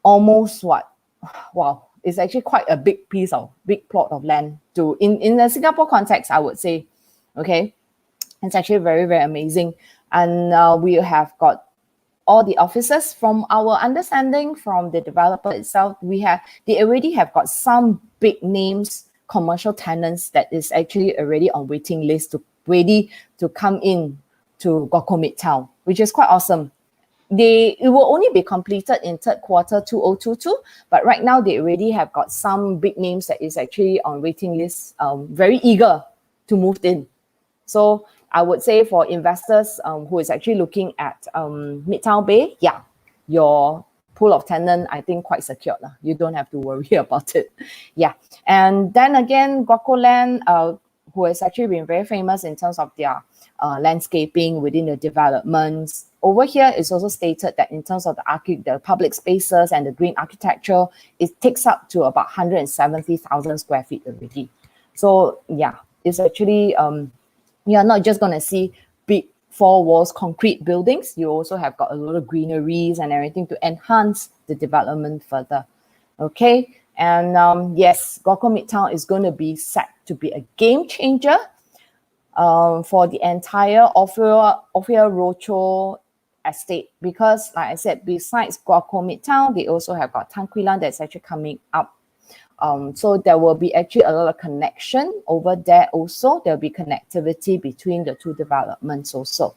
almost it's actually quite a big plot of land to, in the Singapore context, I would say. Okay, it's actually very, very amazing. And we have got all the offices. From our understanding from the developer itself, they already have got some big names, commercial tenants that is actually already on waiting list ready to come in to Guoco Midtown, which is quite awesome. It will only be completed in third quarter 2022, but right now they already have got some big names that is actually on waiting list, very eager to move in. So I would say for investors who is actually looking at Midtown Bay, yeah, your pool of tenant, I think quite secured. You don't have to worry about it. Yeah. And then again, Guoco Land, who has actually been very famous in terms of their landscaping within the developments. Over here, it's also stated that in terms of the public spaces and the green architecture, it takes up to about 170,000 square feet already. So yeah, it's actually, you're not just going to see big four walls concrete buildings. You also have got a lot of greeneries and everything to enhance the development further. Okay, and yes, Guoco Midtown is going to be set to be a game changer for the entire Ophir-Rochor estate, because like I said, besides Guoco Midtown, they also have got Tan Quee Lan that's actually coming up. So there will be actually a lot of connection over there also. There'll be connectivity between the two developments also.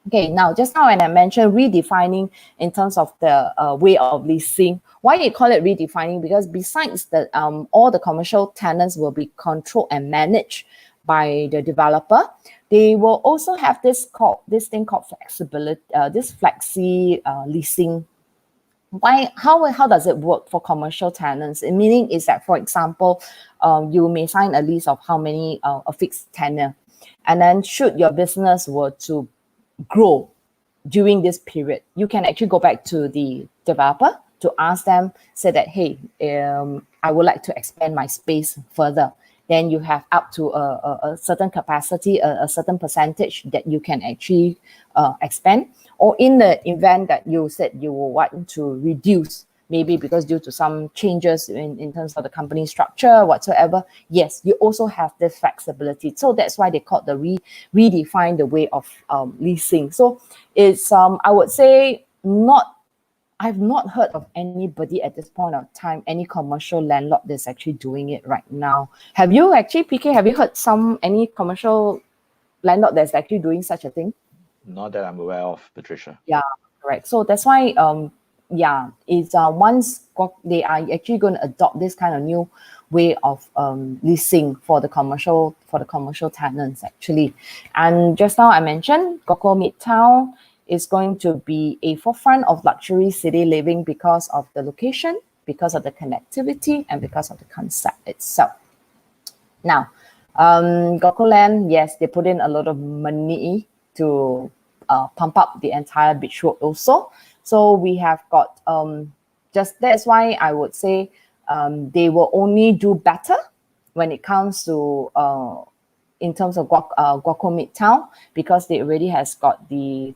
Okay, now just now when I mentioned redefining in terms of the way of leasing, why you call it redefining? Because besides the all the commercial tenants will be controlled and managed by the developer, they will also have this thing called flexibility, this flexi leasing. Why? How does it work for commercial tenants? Meaning is that, for example, you may sign a lease of how many a fixed tenure, and then should your business were to grow during this period, you can actually go back to the developer to ask them, say that, hey, I would like to expand my space further. Then you have up to a certain capacity, a certain percentage that you can actually expand. Or in the event that you said you will want to reduce, maybe because due to some changes in terms of the company structure, whatsoever, yes, you also have this flexibility. So that's why they call it the redefine the way of leasing. So it's, I would say, I've not heard of anybody at this point of time, any commercial landlord that's actually doing it right now. Have you actually, PK, have you heard any commercial landlord that's actually doing such a thing? Not that I'm aware of, Patricia. Yeah, correct. So that's why, yeah, it's once they are actually going to adopt this kind of new way of leasing for the commercial tenants actually. And just now I mentioned Guoco Midtown is going to be a forefront of luxury city living because of the location, because of the connectivity, and because of the concept itself. Now, Guoco Land, yes, they put in a lot of money to pump up the entire beach road also. So we have got, that's why I would say they will only do better when it comes to, in terms of Guoco Midtown, because they already has got the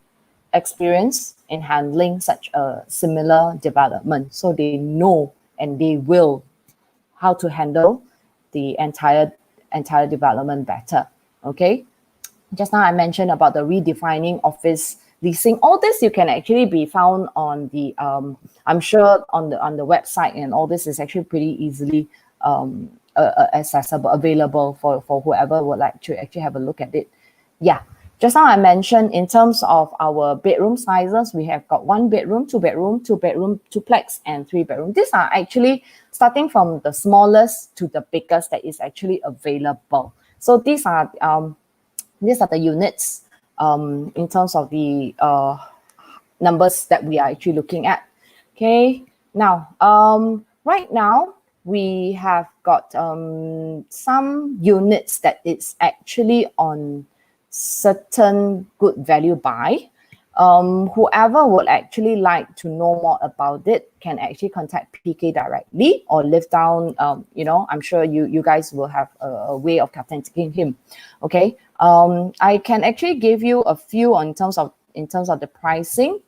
experience in handling such a similar development. So they know and they will how to handle the entire development better. Okay. Just now I mentioned about the redefining office leasing. All this you can actually be found on the I'm sure on the website, and all this is actually pretty easily accessible, available for whoever would like to actually have a look at it. Yeah. Just now I mentioned in terms of our bedroom sizes, we have got 1 bedroom, 2 bedroom, 2 bedroom, duplex, and 3 bedroom. These are actually starting from the smallest to the biggest that is actually available. So these are the units in terms of the numbers that we are actually looking at. Okay, now right now we have got some units that it's actually on certain good value buy. Whoever would actually like to know more about it can actually contact PK directly or live down. I'm sure you guys will have a way of contacting him. Okay, I can actually give you a few in terms of the pricing.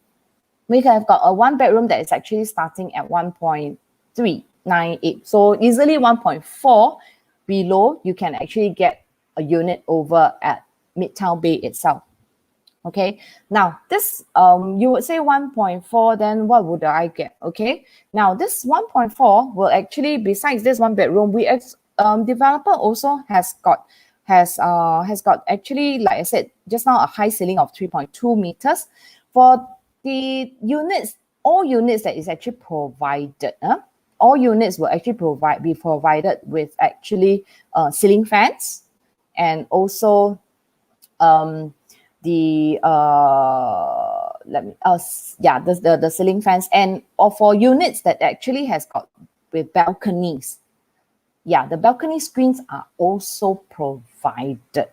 We have got a 1 bedroom that is actually starting at 1.398. So easily 1.4 below, you can actually get a unit over at Midtown Bay itself. Okay, now this you would say 1.4, then what would I get? Okay, now this 1.4 will actually, besides this 1 bedroom, we developer also has got actually, like I said just now, a high ceiling of 3.2 meters for the units. All units that is actually provided, all units will actually be provided with actually ceiling fans, and also the ceiling fans, and or for units that actually has got with balconies, the balcony screens are also provided.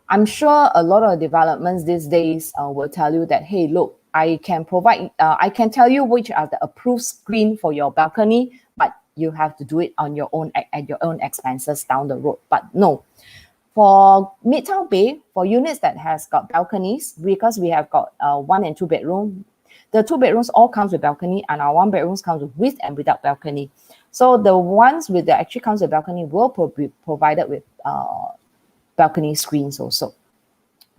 I'm sure a lot of developments these days will tell you that, hey, look, I can provide, I can tell you which are the approved screen for your balcony, but you have to do it on your own at your own expenses down the road. But no, for Midtown Bay, for units that has got balconies, because we have got 1 and 2 bedroom, the 2 bedrooms all comes with balcony, and our 1 bedrooms comes with and without balcony. So the ones with the actually comes with balcony will be provided with balcony screens also.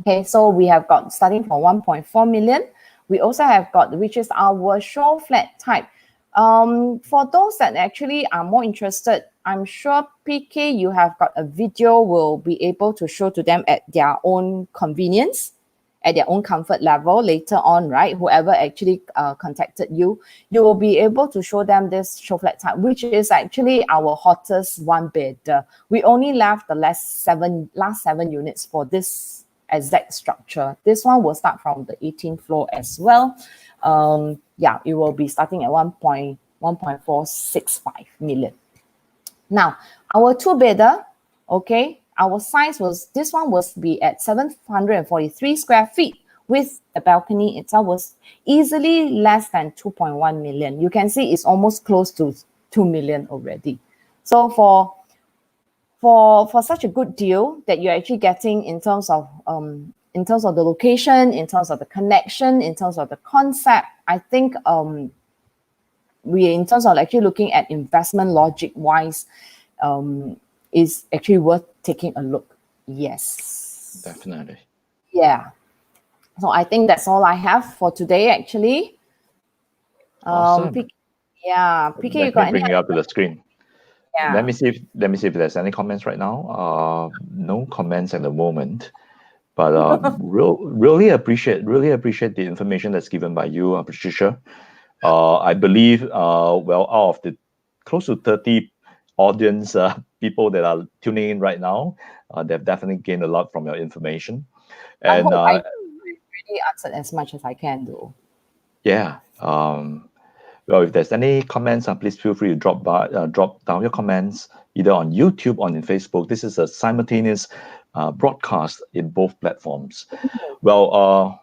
Okay, so we have got starting from 1.4 million. We also have got, which is our Showflat type. For those that actually are more interested, I'm sure PK, you have got a video, will be able to show to them at their own convenience at their own comfort level later on, right? Whoever actually contacted you, you will be able to show them this Showflat type, which is actually our hottest one bed. We only left the last seven units for this exact structure. This one will start from the 18th floor as well. Yeah, it will be starting at 1.465 million. Now, our two-bedder, okay, our size was, this one was be at 743 square feet with the balcony itself was easily less than 2.1 million. You can see it's almost close to 2 million already. So for such a good deal that you're actually getting in terms of the location, in terms of the connection, in terms of the concept, I think we, in terms of actually looking at investment logic wise, is actually worth taking a look. Yes. Definitely. Yeah. So I think that's all I have for today, actually. Awesome. PK, Let you got me bring any? you up to the screen. Yeah. Let me see if there's any comments right now. No comments at the moment, but really appreciate the information that's given by you, Patricia. I believe well, out of the close to 30 audience people that are tuning in right now, they've definitely gained a lot from your information. I And hope I really answered as much as I can, though. yeah. Well, if there's any comments, please feel free to drop down your comments either on YouTube or on Facebook. This is a simultaneous broadcast in both platforms. Well,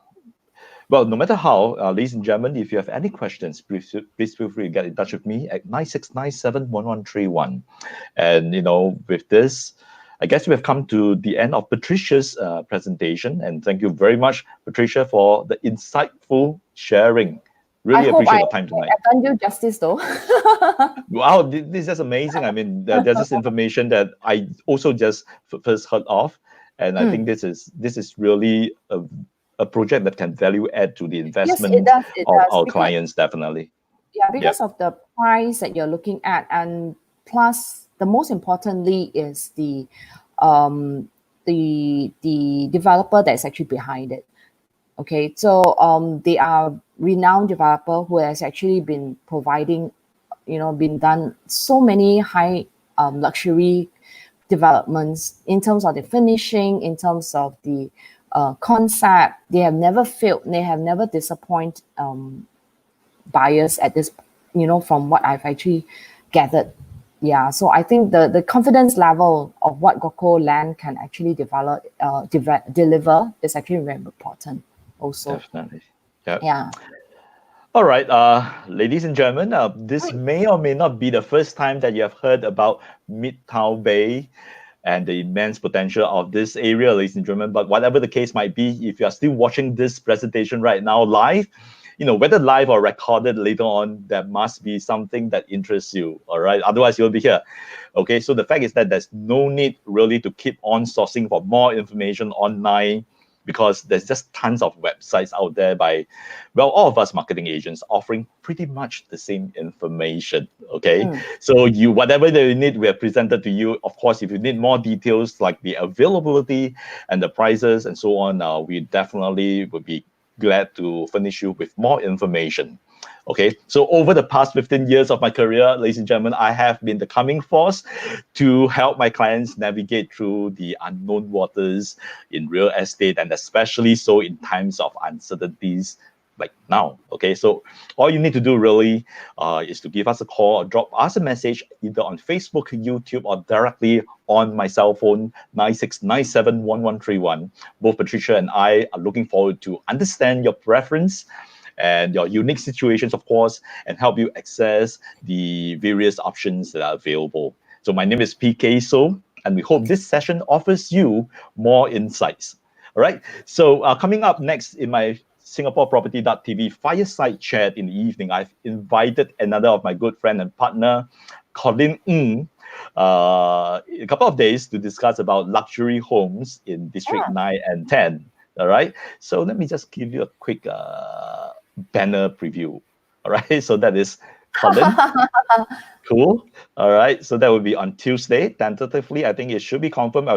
no matter how, ladies and gentlemen, if you have any questions, please feel free to get in touch with me at 96971131. And with this, I guess we have come to the end of Patricia's presentation. And thank you very much, Patricia, for the insightful sharing. Really appreciate your time tonight. I've done you justice, though. Wow, this is just amazing. I mean, there's this information that I also just first heard of, and I think this is really a project that can value add to the investment it does, of our because, clients, definitely. Yeah, because of the price that you're looking at, and plus the most importantly is the developer that's actually behind it. Okay, so they are renowned developer who has actually been providing, been done so many high luxury developments in terms of the finishing, in terms of the concept. They have never failed. They have never disappointed buyers at this, from what I've actually gathered. Yeah, so I think the confidence level of what Guoco Land can actually deliver is actually very important also. Definitely. Yeah. Yeah. All right, ladies and gentlemen, this may or may not be the first time that you have heard about Midtown Bay and the immense potential of this area, ladies and gentlemen. But whatever the case might be, if you are still watching this presentation right now live, whether live or recorded later on, there must be something that interests you, all right? Otherwise, you'll be here. Okay, so the fact is that there's no need really to keep on sourcing for more information online, because there's just tons of websites out there by, well, all of us marketing agents offering pretty much the same information, okay? So whatever that you need, we have presented to you. Of course, if you need more details like the availability and the prices and so on, we definitely would be glad to furnish you with more information. Okay, so over the past 15 years of my career, ladies and gentlemen, I have been the coming force to help my clients navigate through the unknown waters in real estate, and especially so in times of uncertainties like now. Okay, so all you need to do really is to give us a call or drop us a message either on Facebook, YouTube, or directly on my cell phone, 96971131. Both Patricia and I are looking forward to understand your preference and your unique situations, of course, and help you access the various options that are available. So my name is PK So, and we hope this session offers you more insights. All right, so coming up next in my SingaporeProperty.tv fireside chat in the evening, I've invited another of my good friend and partner, Colin Ng, a couple of days to discuss about luxury homes in District 9 and 10. All right, so let me just give you a quick banner preview. All right, so that is Colin. Cool. All right, so that will be on Tuesday, tentatively. I think it should be confirmed.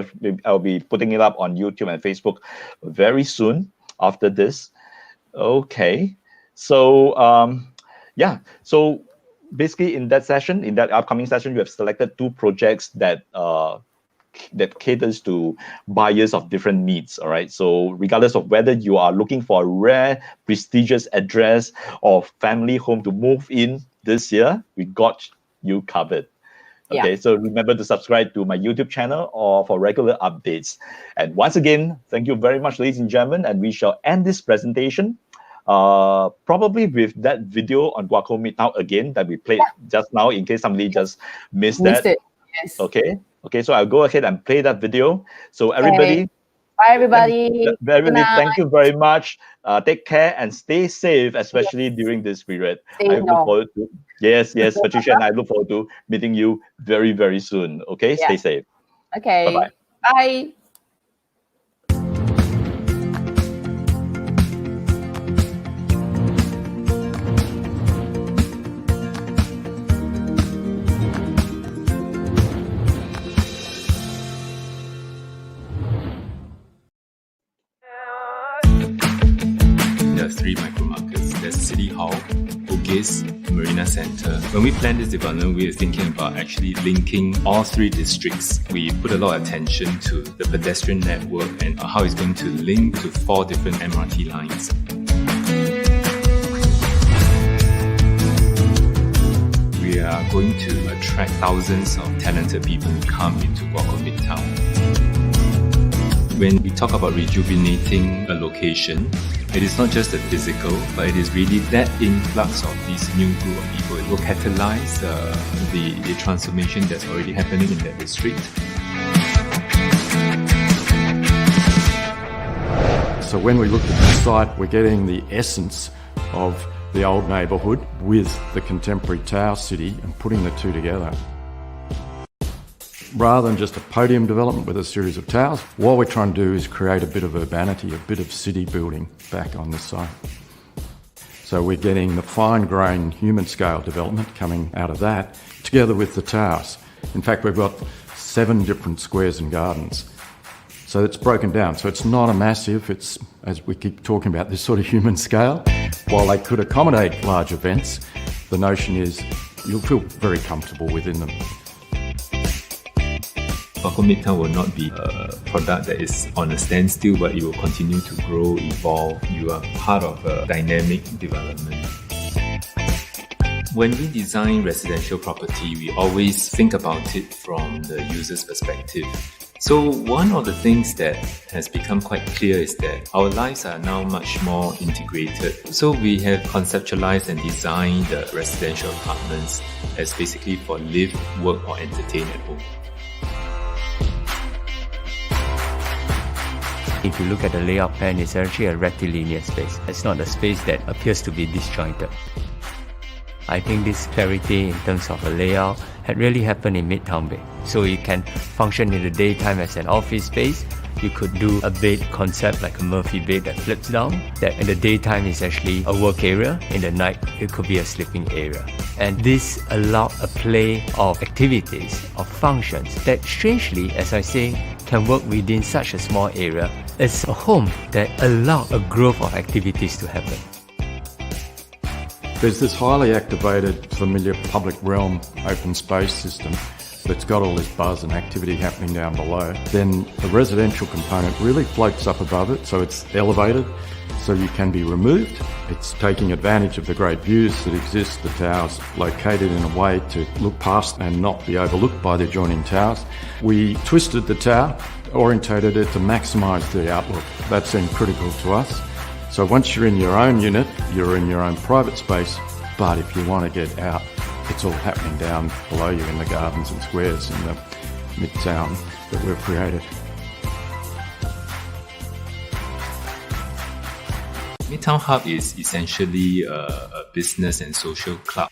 I'll be putting it up on YouTube and Facebook very soon. after this. Okay. So yeah. So basically, in that upcoming session, you have selected 2 projects that that caters to buyers of different needs. All right. So regardless of whether you are looking for a rare, prestigious address or family home to move in this year, we got you covered. Okay, Yeah. so remember to subscribe to my YouTube channel or for regular updates. And once again, thank you very much, ladies and gentlemen. And we shall end this presentation probably with that video on Guoco Midtown again that we played just now, in case somebody just missed Missed that. it. Yes. Okay, so I'll go ahead and play that video. So everybody, Bye, everybody. everybody, Good thank you very much. Take care and stay safe, especially during this period. Stay I look indoor. forward to yes, Patricia, and I look forward to meeting you very, very soon. Okay, Yeah. stay safe. Okay. Bye-bye. Bye. There are 3 micro markets. There's City Hall, Bugis, Marina Centre. When we planned this development, we were thinking about actually linking all 3 districts. We put a lot of attention to the pedestrian network and how it's going to link to 4 different MRT lines. We are going to attract thousands of talented people who come into Guoco Midtown. When we talk about rejuvenating a location, it is not just the physical, but it is really that influx of this new group of people. It will catalyze the transformation that's already happening in that district. So when we looked at the site, we're getting the essence of the old neighbourhood with the contemporary tower city and putting the 2 together. Rather than just a podium development with a series of towers, what we're trying to do is create a bit of urbanity, a bit of city building back on the site. So we're getting the fine-grained human-scale development coming out of that, together with the towers. In fact, we've got 7 different squares and gardens. So it's broken down. So it's not a massive, it's, as we keep talking about, this sort of human scale. While they could accommodate large events, the notion is you'll feel very comfortable within them. Guoco Midtown will not be a product that is on a standstill, but it will continue to grow, evolve. You are part of a dynamic development. When we design residential property, we always think about it from the user's perspective. So one of the things that has become quite clear is that our lives are now much more integrated. So we have conceptualized and designed the residential apartments as basically for live, work or entertain at home. If you look at the layout plan, it's actually a rectilinear space. It's not a space that appears to be disjointed. I think this clarity in terms of a layout had really happened in Midtown Bay. So it can function in the daytime as an office space. You could do a bed concept like a Murphy bed that flips down. That in the daytime is actually a work area. In the night, it could be a sleeping area. And this allowed a play of activities, of functions that strangely, as I say, can work within such a small area. It's a home that allowed a growth of activities to happen. There's this highly activated, familiar public realm open space system that's got all this buzz and activity happening down below. Then the residential component really floats up above it, so it's elevated, so you can be removed. It's taking advantage of the great views that exist, the towers located in a way to look past and not be overlooked by the adjoining towers. We twisted the tower, orientated it to maximise the outlook. That seemed critical to us. So once you're in your own unit, you're in your own private space, but if you want to get out, it's all happening down below you in the gardens and squares in the Midtown that we've created. Midtown Hub is essentially a business and social club.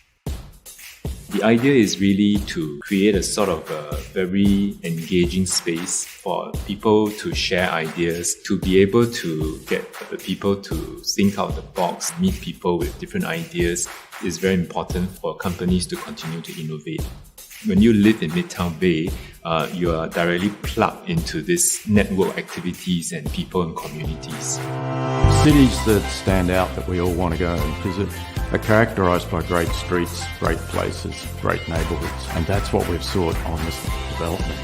The idea is really to create a sort of a very engaging space for people to share ideas, to be able to get the people to think out the box, meet people with different ideas is very important for companies to continue to innovate. When you live in Midtown Bay, you are directly plugged into this network activities and people and communities. Cities that stand out that we all want to go and visit are characterised by great streets, great places, great neighbourhoods, and that's what we've sought on this development.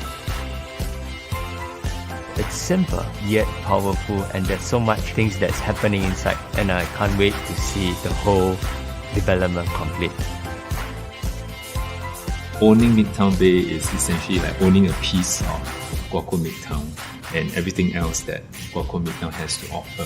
It's simple yet powerful, and there's so much things that's happening inside, and I can't wait to see the whole development complete. Owning Midtown Bay is essentially like owning a piece of Guoco Midtown and everything else that Guoco Midtown has to offer.